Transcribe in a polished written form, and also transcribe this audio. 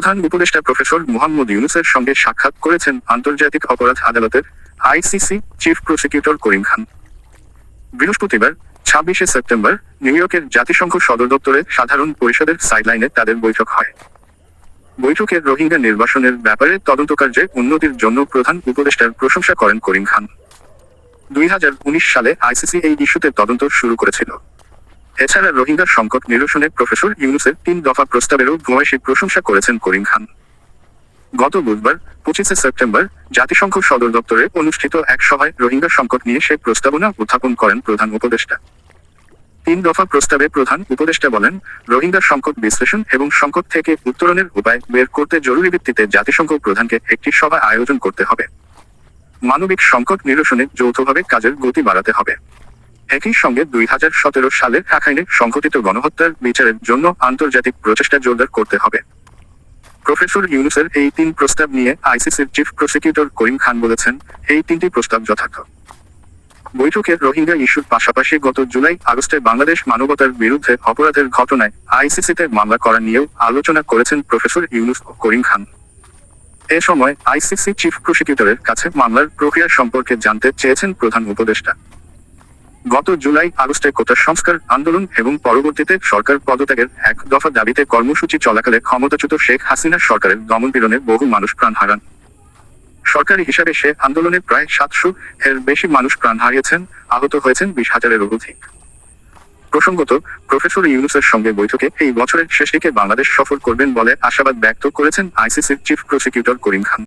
প্রধান উপদেষ্টা প্রফেসর মুহাম্মদ ইউনূসের সঙ্গে সাক্ষাৎ করেছেন আন্তর্জাতিক অপরাধ আদালতের ICC chief prosecutor Karim Khan. বৃহস্পতিবার ২৬শে সেপ্টেম্বর নিউ ইয়র্কের জাতিসংঘ সদর দপ্তরে সাধারণ পরিষদের সাইডলাইনে তাদের বৈঠক হয়। বৈঠকে রোহিঙ্গা নির্বাসনের ব্যাপারে তদন্তকার্যে উন্নতির জন্য প্রধান উপদেষ্টার প্রশংসা করেন করিম খান। ২০১৯ সালে আইসিসি এই ইস্যুতে তদন্ত শুরু করেছিল। এছাড়া রোহিঙ্গা সংকট নিরসনে প্রফেসর ইউনূসের ৩ দফা প্রস্তাবেরও ভূয়সী প্রশংসা করেছেন করিম খান। গত বুধবার ২৫শে সেপ্টেম্বর জাতিসংঘ সদর দপ্তরে অনুষ্ঠিত এক সভায় রোহিঙ্গা সংকট নিয়ে সে প্রস্তাবনা উত্থাপন করেন প্রধান উপদেষ্টা। ৩ দফা প্রস্তাবে প্রধান উপদেষ্টা বলেন, রোহিঙ্গা সংকট বিশ্লেষণ এবং সংকট থেকে উত্তরণের উপায় বের করতে জরুরি ভিত্তিতে জাতিসংঘ প্রধানকে একটি সভা আয়োজন করতে হবে। মানবিক সংকট নিরসনে যৌথভাবে কাজের গতি বাড়াতে হবে। একই সঙ্গে ২০১৭ সালে রাখাইনে সংঘটিত গণহত্যার বিচারের জন্য আন্তর্জাতিক প্রচেষ্টা জোরদার করতে হবে। প্রফেসর ইউনূসের এই ৩ প্রস্তাব নিয়ে আইসিসির চিফ প্রসিকিউটর করিম খান বলেছেন, এই ৩টি প্রস্তাব যথার্থ। বৈঠকে রোহিঙ্গা ইস্যুর পাশাপাশি গত জুলাই-আগস্টে বাংলাদেশ মানবতার বিরুদ্ধে অপরাধের ঘটনায় আইসিসিতে মামলা করা নিয়েও আলোচনা করেছেন প্রফেসর ইউনূস ও করিম খান। এ সময় আইসিসি চিফ প্রসিকিউটরের কাছে মামলার প্রক্রিয়া সম্পর্কে জানতে চেয়েছেন প্রধান উপদেষ্টা। গত জুলাই-আগস্টে কোটা সংস্কার আন্দোলন এবং পরবর্তীতে সরকার পদত্যাগের ১ দফা দাবিতে কর্মসূচি চলাকালে ক্ষমতাচ্যুত শেখ হাসিনার সরকারের দমনপীড়নে বহু মানুষ প্রাণ হারান। সরকারি হিসাবে সে আন্দোলনে প্রায় ৭০০-এর বেশি মানুষ প্রাণ হারিয়েছেন, আহত হয়েছেন ২০,০০০-এরও অধিক। প্রসঙ্গত, প্রফেসর ইউনূসের সঙ্গে বৈঠকে এই বছরের শেষ দিকে বাংলাদেশ সফর করবেন বলে আশাবাদ ব্যক্ত করেছেন আইসিসির চিফ প্রসিকিউটর করিম খান।